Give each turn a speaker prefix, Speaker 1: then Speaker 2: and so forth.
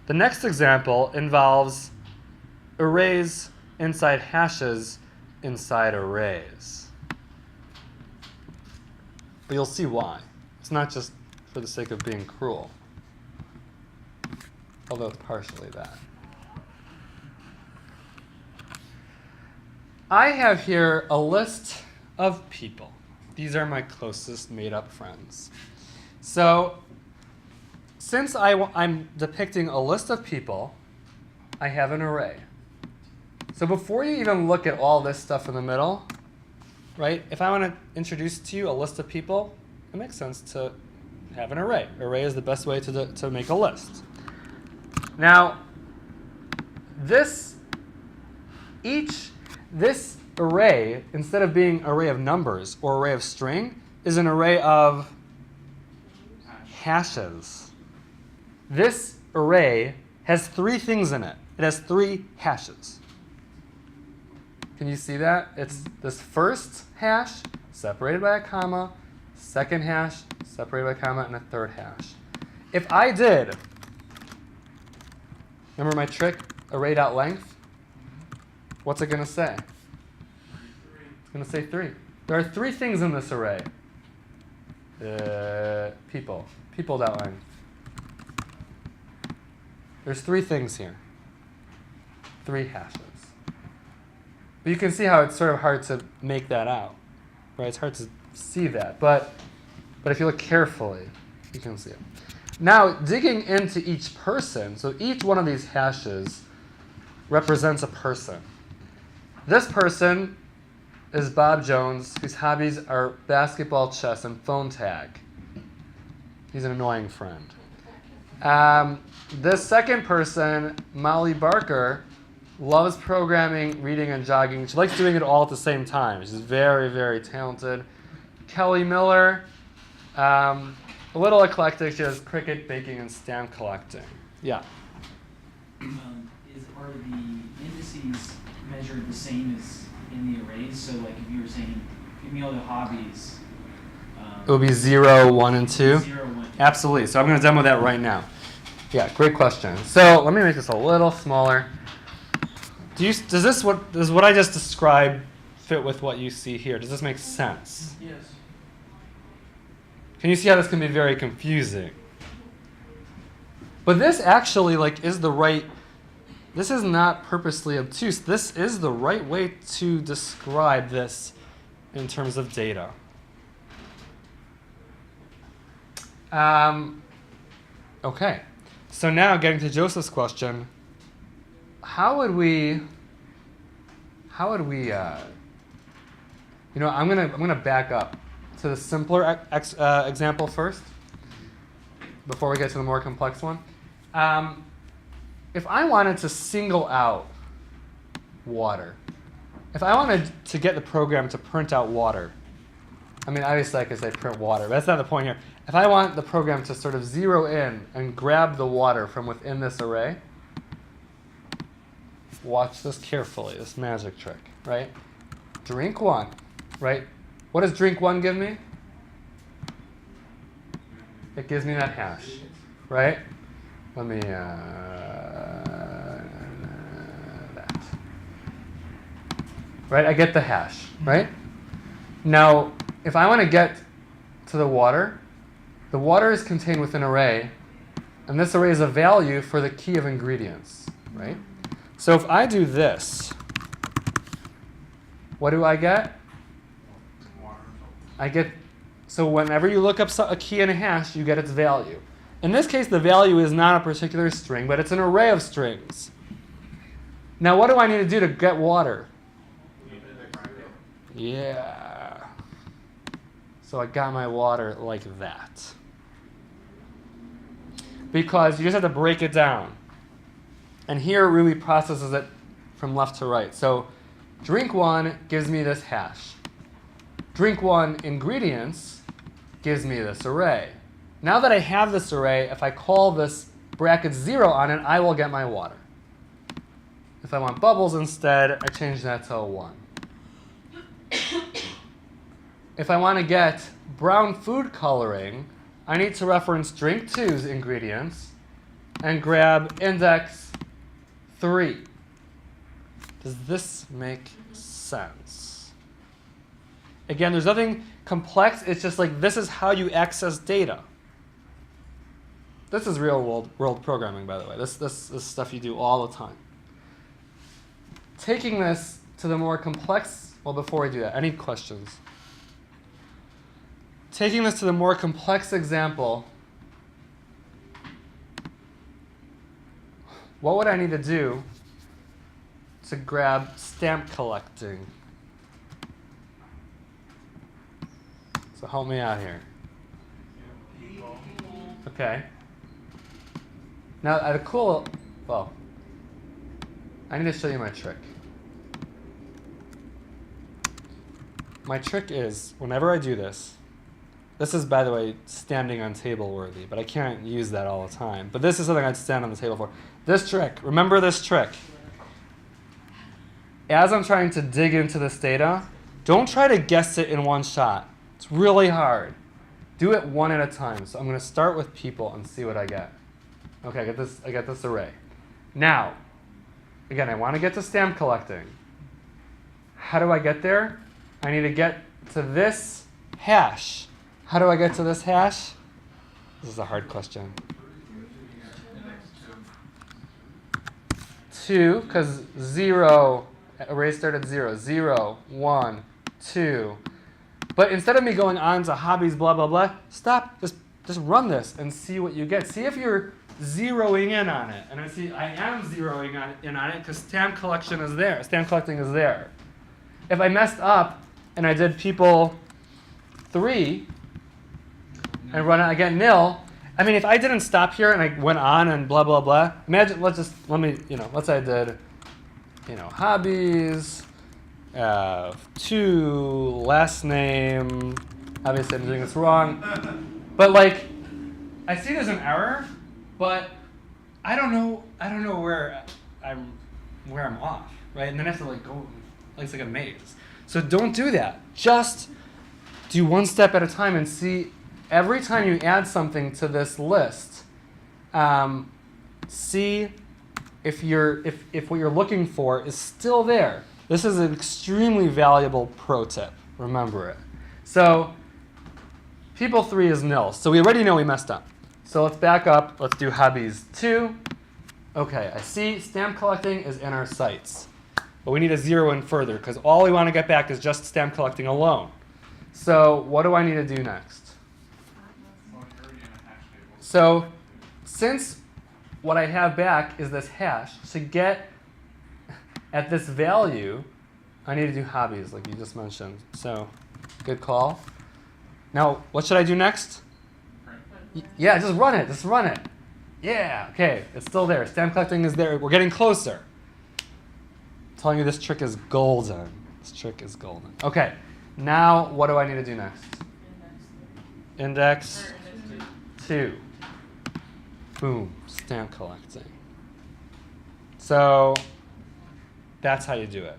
Speaker 1: The next example involves arrays inside hashes inside arrays. But you'll see why. It's not just for the sake of being cruel, although it's partially that. I have here a list of people. These are my closest made-up friends. So since I'm depicting a list of people, I have an array. So before you even look at all this stuff in the middle, right, if I want to introduce to you a list of people, it makes sense to have an array. Array is the best way to make a list. Now, this array, instead of being an array of numbers or array of string, is an array of hashes. This array has 3 things in it. It has 3 hashes. Can you see that? It's this first hash separated by a comma, second hash separated by a comma, and a third hash. If I did, remember my trick, array.length? What's it going to say? It's going to say 3. There are 3 things in this array. People.length. There's 3 things here. 3 hashes. But you can see how it's sort of hard to make that out, right? It's hard to see that, but if you look carefully, you can see it. Now, digging into each person, so each one of these hashes represents a person. This person is Bob Jones, whose hobbies are basketball, chess, and phone tag. He's an annoying friend. This second person, Molly Barker, loves programming, reading, and jogging. She likes doing it all at the same time. She's very, very talented. Kelly Miller, a little eclectic. She does cricket, baking, and stamp collecting. Yeah?
Speaker 2: Are the indices measured the same as in the arrays? So like if you were saying, give me all the hobbies.
Speaker 1: It would be 0, 1, and 2?
Speaker 2: 0, 1.
Speaker 1: Absolutely. So I'm going to demo that right now. Yeah, great question. So let me make this a little smaller. Does what I just described fit with what you see here? Does this make sense?
Speaker 2: Yes.
Speaker 1: Can you see how this can be very confusing? But this actually is the right. This is not purposely obtuse. This is the right way to describe this in terms of data. Okay. So now getting to Joseph's question, how would we, I'm gonna back up to the simpler example first, before we get to the more complex one. If I wanted to single out water, if I wanted to get the program to print out water, I mean, obviously I could say print water, but that's not the point here. If I want the program to sort of zero in and grab the water from within this array, watch this carefully, this magic trick, right? Drink 1, right? What does drink 1 give me? It gives me that hash, right? Let me, that. Right, I get the hash, right? Now, if I want to get to the water is contained within an array, and this array is a value for the key of ingredients, right? So if I do this, what do I get? So whenever you look up a key in a hash, you get its value. In this case, the value is not a particular string, but it's an array of strings. Now, what do I need to do to get water? Yeah. So I got my water like that. Because you just have to break it down. And here it really processes it from left to right. So drink 1 gives me this hash. Drink 1 ingredients gives me this array. Now that I have this array, if I call this bracket 0 on it, I will get my water. If I want bubbles instead, I change that to a 1. If I want to get brown food coloring, I need to reference drink 2's ingredients and grab index 3. Does this make sense? Again, there's nothing complex. It's just like this is how you access data. This is real world programming, by the way. This is stuff you do all the time. Taking this to the more complex, well, before we do that, any questions? Taking this to the more complex example, what would I need to do to grab stamp collecting? So help me out here. Okay. Now, at a cool, well, I need to show you my trick. My trick is, whenever I do this is, by the way, standing on table worthy, but I can't use that all the time. But this is something I'd stand on the table for. This trick, remember this trick. As I'm trying to dig into this data, don't try to guess it in one shot. It's really hard. Do it one at a time. So I'm going to start with people and see what I get. Okay, I get this array. Now, again, I want to get to stamp collecting. How do I get there? I need to get to this hash. How do I get to this hash? This is a hard question. 2, because 0, array started 0. 0, 1, 2. But instead of me going on to hobbies, blah, blah, blah, stop. Just run this and see what you get. See if you're zeroing in on it. And I am zeroing in on it because stamp collection is there. Stamp collecting is there. If I messed up and I did people 3 and run it again nil, I mean, if I didn't stop here and I went on and blah, blah, blah, imagine, let's say I did, hobbies, 2, last name, obviously I'm doing this wrong, but like, I see there's an error, but I don't know where I'm off, right? And then I have to like go, it's like a maze. So don't do that. Just do one step at a time and see every time you add something to this list, see if what you're looking for is still there. This is an extremely valuable pro tip. Remember it. So people 3 is nil. So we already know we messed up. So let's back up. Let's do hobbies 2. Okay, I see stamp collecting is in our sights. But we need to zero in further because all we want to get back is just stamp collecting alone. So what do I need to do next? So since what I have back is this hash, to get at this value, I need to do hobbies like you just mentioned. So good call. Now, what should I do next? Yeah, just run it. Just run it. Yeah, okay. It's still there. Stamp collecting is there. We're getting closer. I'm telling you this trick is golden. This trick is golden. Okay. Now, what do I need to do next? Index 2. Boom. Stamp collecting. So that's how you do it.